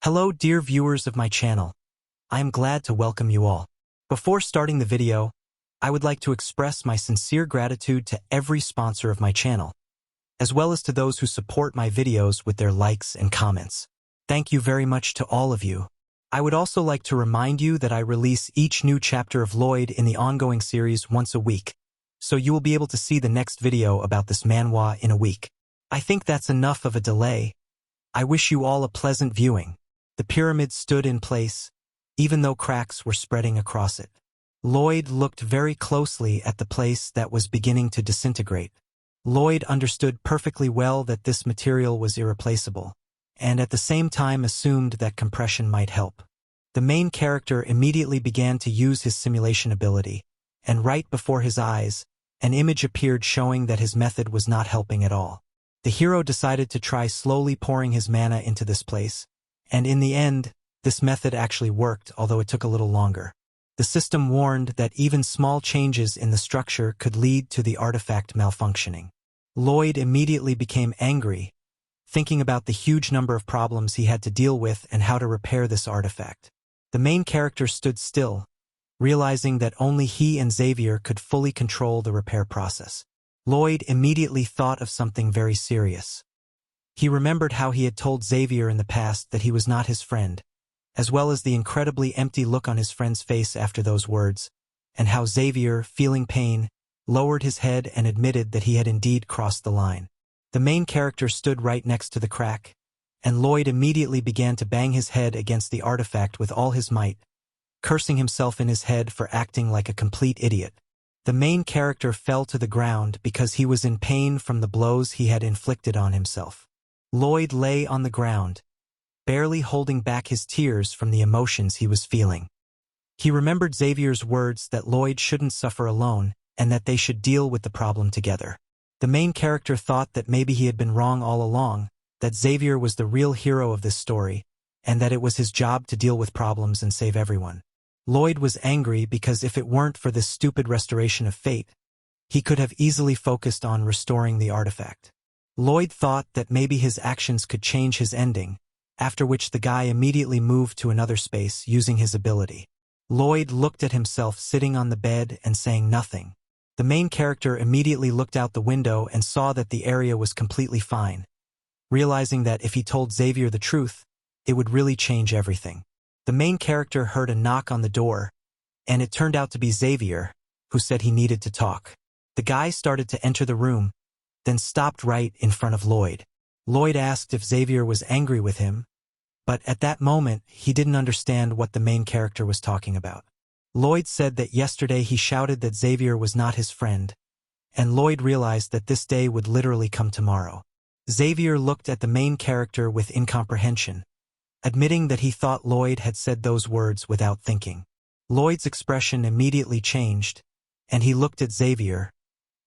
Hello dear viewers of my channel. I am glad to welcome you all. Before starting the video, I would like to express my sincere gratitude to every sponsor of my channel, as well as to those who support my videos with their likes and comments. Thank you very much to all of you. I would also like to remind you that I release each new chapter of Lloyd in the ongoing series once a week, so you will be able to see the next video about this manhwa in a week. I think that's enough of a delay. I wish you all a pleasant viewing. The pyramid stood in place, even though cracks were spreading across it. Lloyd looked very closely at the place that was beginning to disintegrate. Lloyd understood perfectly well that this material was irreplaceable, and at the same time assumed that compression might help. The main character immediately began to use his simulation ability, and right before his eyes, an image appeared showing that his method was not helping at all. The hero decided to try slowly pouring his mana into this place, and in the end, this method actually worked, although it took a little longer. The system warned that even small changes in the structure could lead to the artifact malfunctioning. Lloyd immediately became angry, thinking about the huge number of problems he had to deal with and how to repair this artifact. The main character stood still, realizing that only he and Xavier could fully control the repair process. Lloyd immediately thought of something very serious. He remembered how he had told Xavier in the past that he was not his friend, as well as the incredibly empty look on his friend's face after those words, and how Xavier, feeling pain, lowered his head and admitted that he had indeed crossed the line. The main character stood right next to the crack, and Lloyd immediately began to bang his head against the artifact with all his might, cursing himself in his head for acting like a complete idiot. The main character fell to the ground because he was in pain from the blows he had inflicted on himself. Lloyd lay on the ground, barely holding back his tears from the emotions he was feeling. He remembered Xavier's words that Lloyd shouldn't suffer alone and that they should deal with the problem together. The main character thought that maybe he had been wrong all along, that Xavier was the real hero of this story, and that it was his job to deal with problems and save everyone. Lloyd was angry because if it weren't for this stupid restoration of fate, he could have easily focused on restoring the artifact. Lloyd thought that maybe his actions could change his ending, after which the guy immediately moved to another space using his ability. Lloyd looked at himself sitting on the bed and saying nothing. The main character immediately looked out the window and saw that the area was completely fine, realizing that if he told Xavier the truth, it would really change everything. The main character heard a knock on the door, and it turned out to be Xavier, who said he needed to talk. The guy started to enter the room, then stopped right in front of Lloyd. Lloyd asked if Xavier was angry with him, but at that moment, he didn't understand what the main character was talking about. Lloyd said that yesterday he shouted that Xavier was not his friend, and Lloyd realized that this day would literally come tomorrow. Xavier looked at the main character with incomprehension, admitting that he thought Lloyd had said those words without thinking. Lloyd's expression immediately changed, and he looked at Xavier,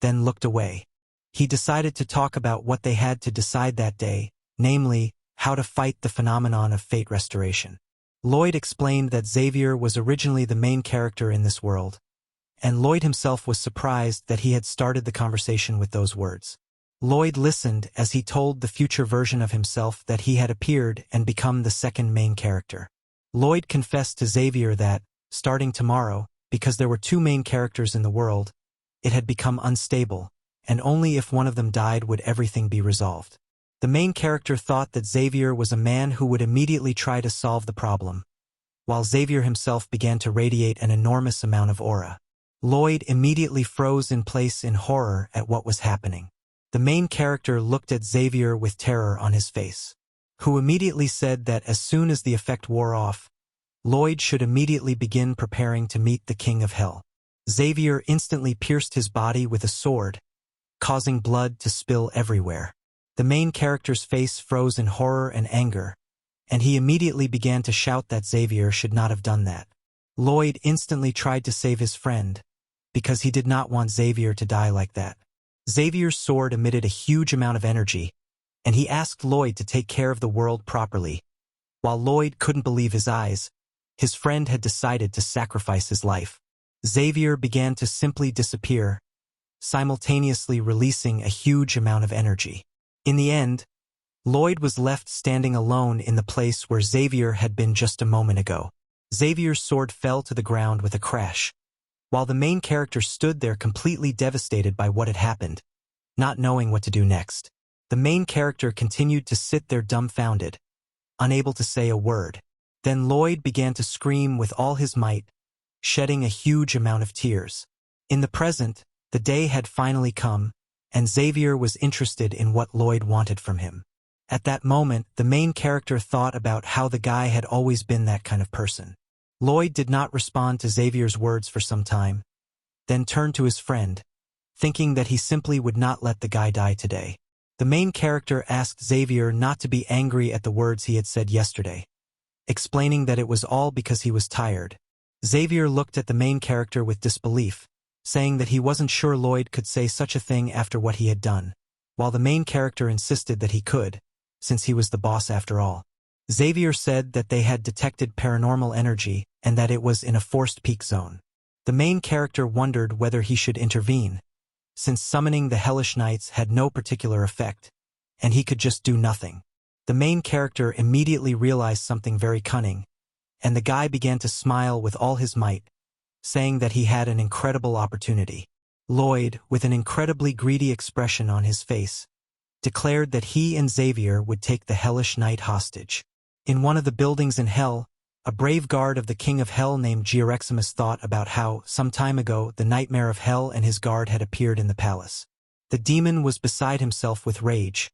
then looked away. He decided to talk about what they had to decide that day, namely, how to fight the phenomenon of fate restoration. Lloyd explained that Xavier was originally the main character in this world, and Lloyd himself was surprised that he had started the conversation with those words. Lloyd listened as he told the future version of himself that he had appeared and become the second main character. Lloyd confessed to Xavier that, starting tomorrow, because there were two main characters in the world, it had become unstable, and only if one of them died would everything be resolved. The main character thought that Xavier was a man who would immediately try to solve the problem, while Xavier himself began to radiate an enormous amount of aura. Lloyd immediately froze in place in horror at what was happening. The main character looked at Xavier with terror on his face, who immediately said that as soon as the effect wore off, Lloyd should immediately begin preparing to meet the King of Hell. Xavier instantly pierced his body with a sword, causing blood to spill everywhere. The main character's face froze in horror and anger, and he immediately began to shout that Xavier should not have done that. Lloyd instantly tried to save his friend, because he did not want Xavier to die like that. Xavier's sword emitted a huge amount of energy, and he asked Lloyd to take care of the world properly. While Lloyd couldn't believe his eyes, his friend had decided to sacrifice his life. Xavier began to simply disappear, simultaneously releasing a huge amount of energy. In the end, Lloyd was left standing alone in the place where Xavier had been just a moment ago. Xavier's sword fell to the ground with a crash, while the main character stood there completely devastated by what had happened, not knowing what to do next. The main character continued to sit there dumbfounded, unable to say a word. Then Lloyd began to scream with all his might, shedding a huge amount of tears. In the present, the day had finally come, and Xavier was interested in what Lloyd wanted from him. At that moment, the main character thought about how the guy had always been that kind of person. Lloyd did not respond to Xavier's words for some time, then turned to his friend, thinking that he simply would not let the guy die today. The main character asked Xavier not to be angry at the words he had said yesterday, explaining that it was all because he was tired. Xavier looked at the main character with disbelief, saying that he wasn't sure Lloyd could say such a thing after what he had done, while the main character insisted that he could, since he was the boss after all. Xavier said that they had detected paranormal energy and that it was in a forced peak zone. The main character wondered whether he should intervene, since summoning the Hellish Knights had no particular effect, and he could just do nothing. The main character immediately realized something very cunning, and the guy began to smile with all his might, saying that he had an incredible opportunity. Lloyd, with an incredibly greedy expression on his face, declared that he and Xavier would take the Hellish Knight hostage. In one of the buildings in Hell, a brave guard of the King of Hell named Georeximus thought about how, some time ago, the Nightmare of Hell and his guard had appeared in the palace. The demon was beside himself with rage,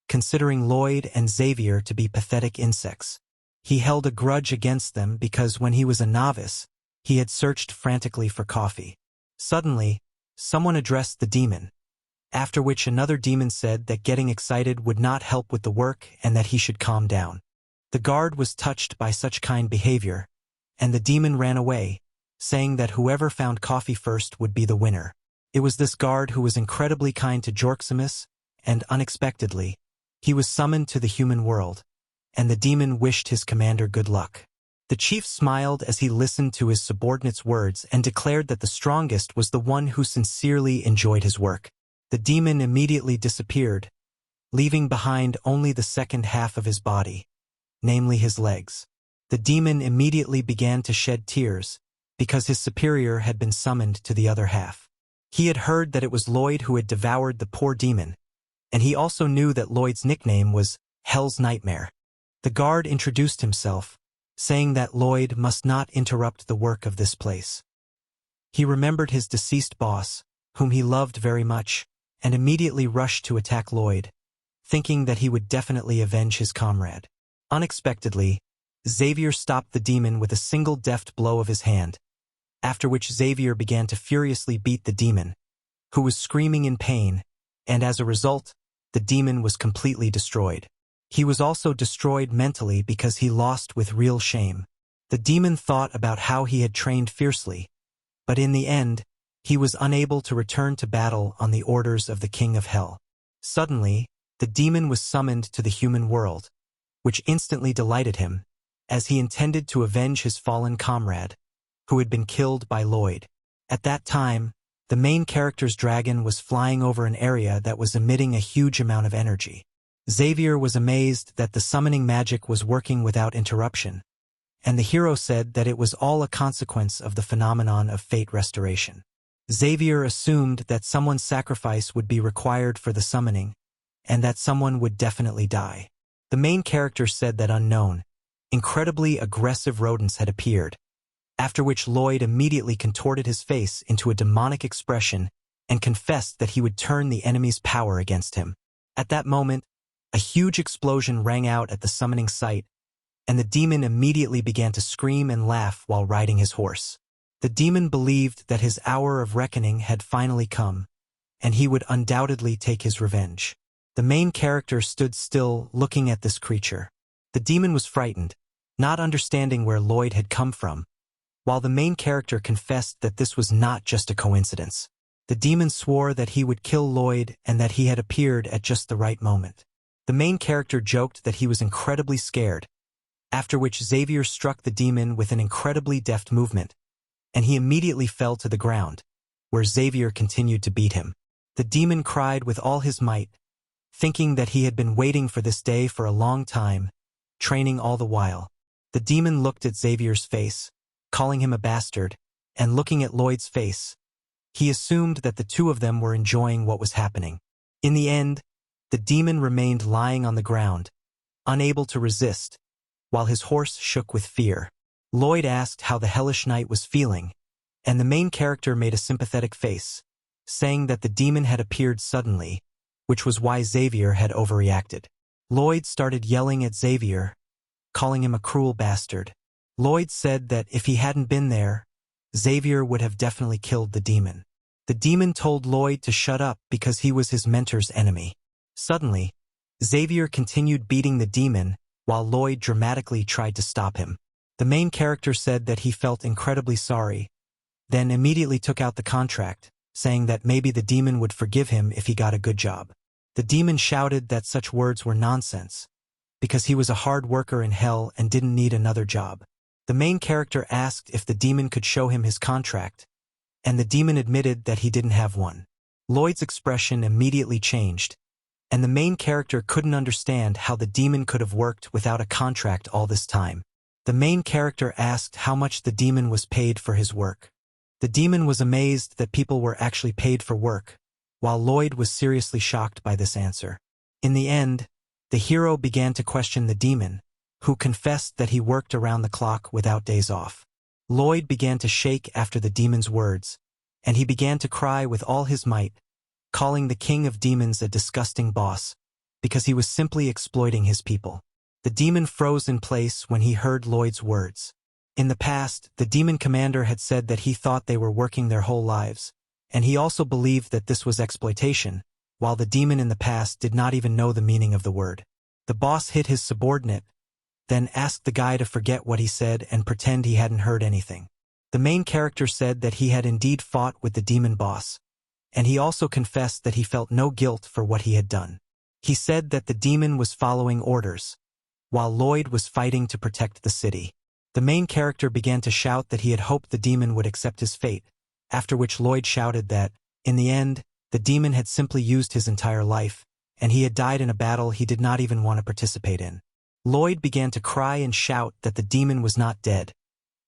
considering Lloyd and Xavier to be pathetic insects. He held a grudge against them because when he was a novice, he had searched frantically for coffee. Suddenly, someone addressed the demon, after which another demon said that getting excited would not help with the work and that he should calm down. The guard was touched by such kind behavior, and the demon ran away, saying that whoever found coffee first would be the winner. It was this guard who was incredibly kind to Georeximus, and unexpectedly, he was summoned to the human world, and the demon wished his commander good luck. The chief smiled as he listened to his subordinate's words and declared that the strongest was the one who sincerely enjoyed his work. The demon immediately disappeared, leaving behind only the second half of his body, namely his legs. The demon immediately began to shed tears, because his superior had been summoned to the other half. He had heard that it was Lloyd who had devoured the poor demon, and he also knew that Lloyd's nickname was Hell's Nightmare. The guard introduced himself, saying that Lloyd must not interrupt the work of this place. He remembered his deceased boss, whom he loved very much, and immediately rushed to attack Lloyd, thinking that he would definitely avenge his comrade. Unexpectedly, Xavier stopped the demon with a single deft blow of his hand, after which Xavier began to furiously beat the demon, who was screaming in pain, and as a result, the demon was completely destroyed. He was also destroyed mentally because he lost with real shame. The demon thought about how he had trained fiercely, but in the end, he was unable to return to battle on the orders of the King of Hell. Suddenly, the demon was summoned to the human world, which instantly delighted him, as he intended to avenge his fallen comrade, who had been killed by Lloyd. At that time, the main character's dragon was flying over an area that was emitting a huge amount of energy. Xavier was amazed that the summoning magic was working without interruption, and the hero said that it was all a consequence of the phenomenon of fate restoration. Xavier assumed that someone's sacrifice would be required for the summoning, and that someone would definitely die. The main character said that unknown, incredibly aggressive rodents had appeared, after which Lloyd immediately contorted his face into a demonic expression and confessed that he would turn the enemy's power against him. At that moment, a huge explosion rang out at the summoning site, and the demon immediately began to scream and laugh while riding his horse. The demon believed that his hour of reckoning had finally come, and he would undoubtedly take his revenge. The main character stood still, looking at this creature. The demon was frightened, not understanding where Lloyd had come from, while the main character confessed that this was not just a coincidence. The demon swore that he would kill Lloyd and that he had appeared at just the right moment. The main character joked that he was incredibly scared, after which Xavier struck the demon with an incredibly deft movement, and he immediately fell to the ground, where Xavier continued to beat him. The demon cried with all his might, thinking that he had been waiting for this day for a long time, training all the while. The demon looked at Xavier's face, calling him a bastard, and looking at Lloyd's face. He assumed that the two of them were enjoying what was happening. In the end, the demon remained lying on the ground, unable to resist, while his horse shook with fear. Lloyd asked how the hellish knight was feeling, and the main character made a sympathetic face, saying that the demon had appeared suddenly, which was why Xavier had overreacted. Lloyd started yelling at Xavier, calling him a cruel bastard. Lloyd said that if he hadn't been there, Xavier would have definitely killed the demon. The demon told Lloyd to shut up because he was his mentor's enemy. Suddenly, Xavier continued beating the demon while Lloyd dramatically tried to stop him. The main character said that he felt incredibly sorry, then immediately took out the contract, saying that maybe the demon would forgive him if he got a good job. The demon shouted that such words were nonsense, because he was a hard worker in hell and didn't need another job. The main character asked if the demon could show him his contract, and the demon admitted that he didn't have one. Lloyd's expression immediately changed, and the main character couldn't understand how the demon could have worked without a contract all this time. The main character asked how much the demon was paid for his work. The demon was amazed that people were actually paid for work, while Lloyd was seriously shocked by this answer. In the end, the hero began to question the demon, who confessed that he worked around the clock without days off. Lloyd began to shake after the demon's words, and he began to cry with all his might, calling the king of demons a disgusting boss, because he was simply exploiting his people. The demon froze in place when he heard Lloyd's words. In the past, the demon commander had said that he thought they were working their whole lives, and he also believed that this was exploitation, while the demon in the past did not even know the meaning of the word. The boss hit his subordinate, then asked the guy to forget what he said and pretend he hadn't heard anything. The main character said that he had indeed fought with the demon boss, and he also confessed that he felt no guilt for what he had done. He said that the demon was following orders, while Lloyd was fighting to protect the city. The main character began to shout that he had hoped the demon would accept his fate, after which Lloyd shouted that, in the end, the demon had simply used his entire life, and he had died in a battle he did not even want to participate in. Lloyd began to cry and shout that the demon was not dead,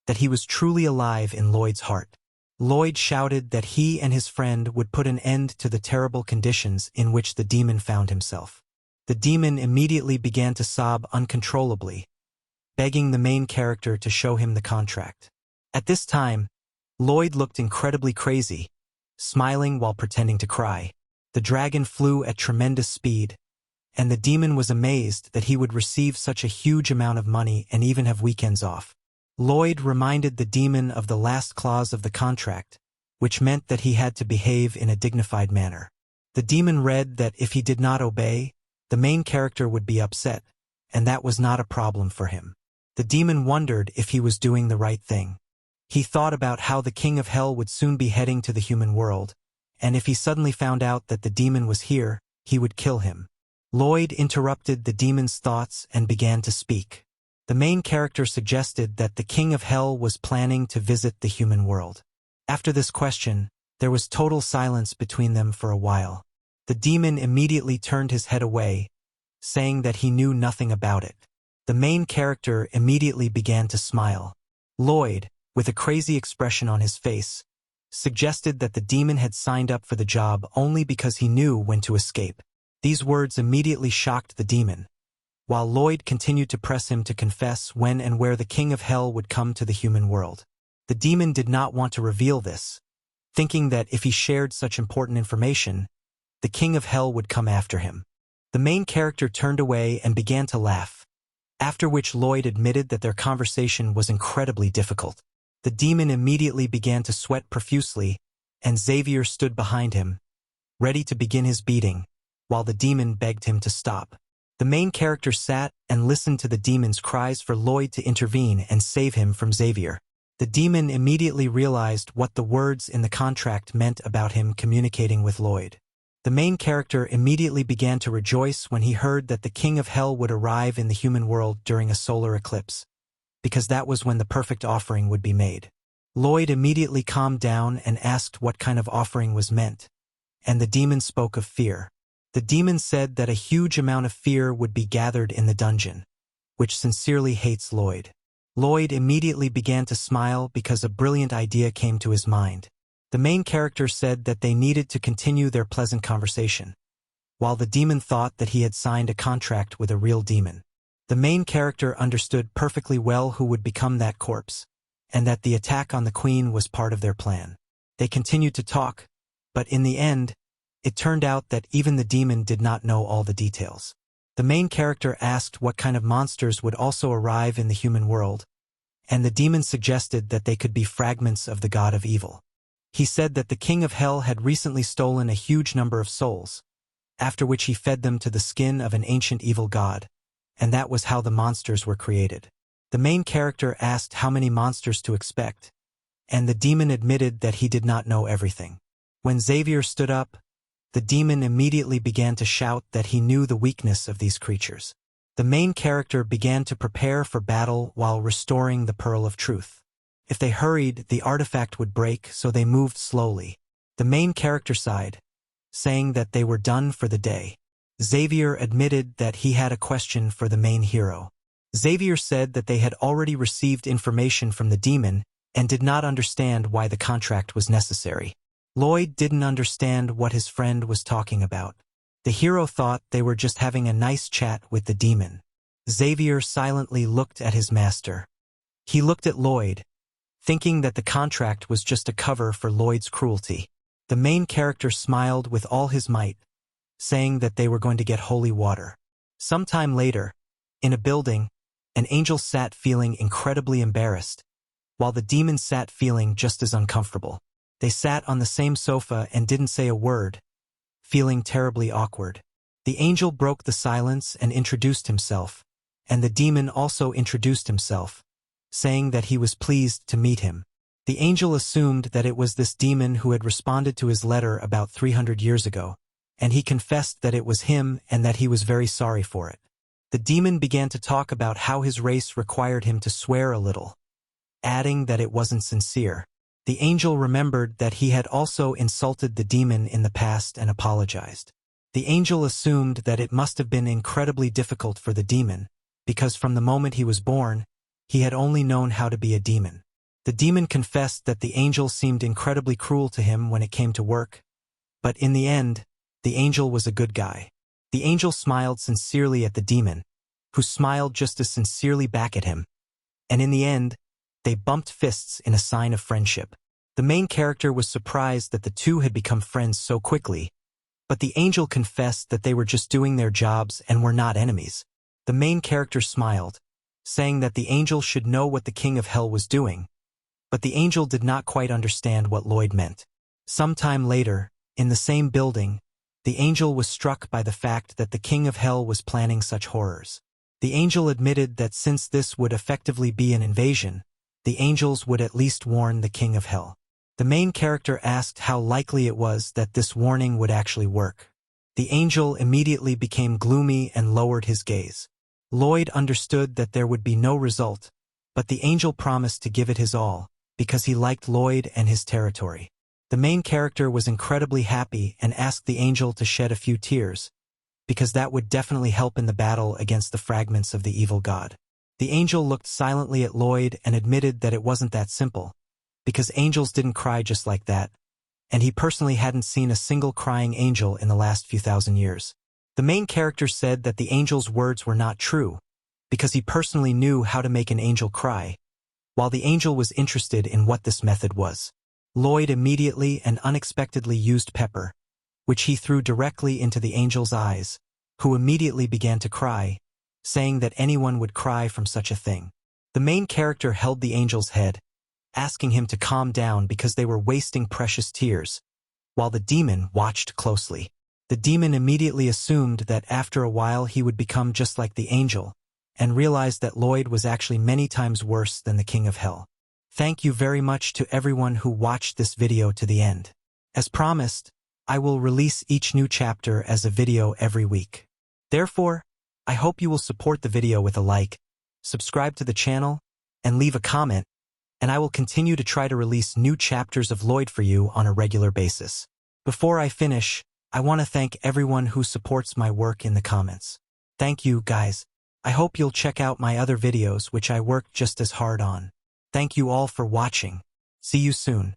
that he was truly alive in Lloyd's heart. Lloyd shouted that he and his friend would put an end to the terrible conditions in which the demon found himself. The demon immediately began to sob uncontrollably, begging the main character to show him the contract. At this time, Lloyd looked incredibly crazy, smiling while pretending to cry. The dragon flew at tremendous speed, and the demon was amazed that he would receive such a huge amount of money and even have weekends off. Lloyd reminded the demon of the last clause of the contract, which meant that he had to behave in a dignified manner. The demon read that if he did not obey, the main character would be upset, and that was not a problem for him. The demon wondered if he was doing the right thing. He thought about how the king of hell would soon be heading to the human world, and if he suddenly found out that the demon was here, he would kill him. Lloyd interrupted the demon's thoughts and began to speak. The main character suggested that the king of hell was planning to visit the human world. After this question, there was total silence between them for a while. The demon immediately turned his head away, saying that he knew nothing about it. The main character immediately began to smile. Lloyd, with a crazy expression on his face, suggested that the demon had signed up for the job only because he knew when to escape. These words immediately shocked the demon, while Lloyd continued to press him to confess when and where the king of hell would come to the human world. The demon did not want to reveal this, thinking that if he shared such important information, the king of hell would come after him. The main character turned away and began to laugh, after which Lloyd admitted that their conversation was incredibly difficult. The demon immediately began to sweat profusely, and Xavier stood behind him, ready to begin his beating, while the demon begged him to stop. The main character sat and listened to the demon's cries for Lloyd to intervene and save him from Xavier. The demon immediately realized what the words in the contract meant about him communicating with Lloyd. The main character immediately began to rejoice when he heard that the king of hell would arrive in the human world during a solar eclipse, because that was when the perfect offering would be made. Lloyd immediately calmed down and asked what kind of offering was meant, and the demon spoke of fear. The The demon said that a huge amount of fear would be gathered in the dungeon, which sincerely hates Lloyd. Lloyd immediately began to smile because a brilliant idea came to his mind. The main character said that they needed to continue their pleasant conversation, while the demon thought that he had signed a contract with a real demon. The main character understood perfectly well who would become that corpse, and that the attack on the queen was part of their plan. They continued to talk, but in the end, it turned out that even the demon did not know all the details. The main character asked what kind of monsters would also arrive in the human world, and the demon suggested that they could be fragments of the god of evil. He said that the king of hell had recently stolen a huge number of souls, after which he fed them to the skin of an ancient evil god, and that was how the monsters were created. The main character asked how many monsters to expect, and the demon admitted that he did not know everything. When Xavier stood up, the demon immediately began to shout that he knew the weakness of these creatures. The main character began to prepare for battle while restoring the Pearl of Truth. If they hurried, the artifact would break, so they moved slowly. The main character sighed, saying that they were done for the day. Xavier admitted that he had a question for the main hero. Xavier said that they had already received information from the demon and did not understand why the contract was necessary. Lloyd didn't understand what his friend was talking about. The hero thought they were just having a nice chat with the demon. Xavier silently looked at his master. He looked at Lloyd, thinking that the contract was just a cover for Lloyd's cruelty. The main character smiled with all his might, saying that they were going to get holy water. Sometime later, in a building, an angel sat feeling incredibly embarrassed, while the demon sat feeling just as uncomfortable. They sat on the same sofa and didn't say a word, feeling terribly awkward. The angel broke the silence and introduced himself, and the demon also introduced himself, saying that he was pleased to meet him. The angel assumed that it was this demon who had responded to his letter about 300 years ago, and he confessed that it was him and that he was very sorry for it. The demon began to talk about how his race required him to swear a little, adding that it wasn't sincere. The angel remembered that he had also insulted the demon in the past and apologized. The angel assumed that it must have been incredibly difficult for the demon, because from the moment he was born, he had only known how to be a demon. The demon confessed that the angel seemed incredibly cruel to him when it came to work, but in the end, the angel was a good guy. The angel smiled sincerely at the demon, who smiled just as sincerely back at him, and in the end, they bumped fists in a sign of friendship. The main character was surprised that the two had become friends so quickly, but the angel confessed that they were just doing their jobs and were not enemies. The main character smiled, saying that the angel should know what the king of hell was doing, but the angel did not quite understand what Lloyd meant. Sometime later, in the same building, the angel was struck by the fact that the king of hell was planning such horrors. The angel admitted that since this would effectively be an invasion, the angels would at least warn the king of hell. The main character asked how likely it was that this warning would actually work. The angel immediately became gloomy and lowered his gaze. Lloyd understood that there would be no result, but the angel promised to give it his all, because he liked Lloyd and his territory. The main character was incredibly happy and asked the angel to shed a few tears, because that would definitely help in the battle against the fragments of the evil god. The angel looked silently at Lloyd and admitted that it wasn't that simple, because angels didn't cry just like that, and he personally hadn't seen a single crying angel in the last few thousand years. The main character said that the angel's words were not true, because he personally knew how to make an angel cry, while the angel was interested in what this method was. Lloyd immediately and unexpectedly used pepper, which he threw directly into the angel's eyes, who immediately began to cry, saying that anyone would cry from such a thing. The main character held the angel's head, asking him to calm down because they were wasting precious tears, while the demon watched closely. The demon immediately assumed that after a while he would become just like the angel, and realized that Lloyd was actually many times worse than the king of hell. Thank you very much to everyone who watched this video to the end. As promised, I will release each new chapter as a video every week. Therefore, I hope you will support the video with a like, subscribe to the channel, and leave a comment, and I will continue to try to release new chapters of Lloyd for you on a regular basis. Before I finish, I want to thank everyone who supports my work in the comments. Thank you, guys. I hope you'll check out my other videos which I worked just as hard on. Thank you all for watching. See you soon.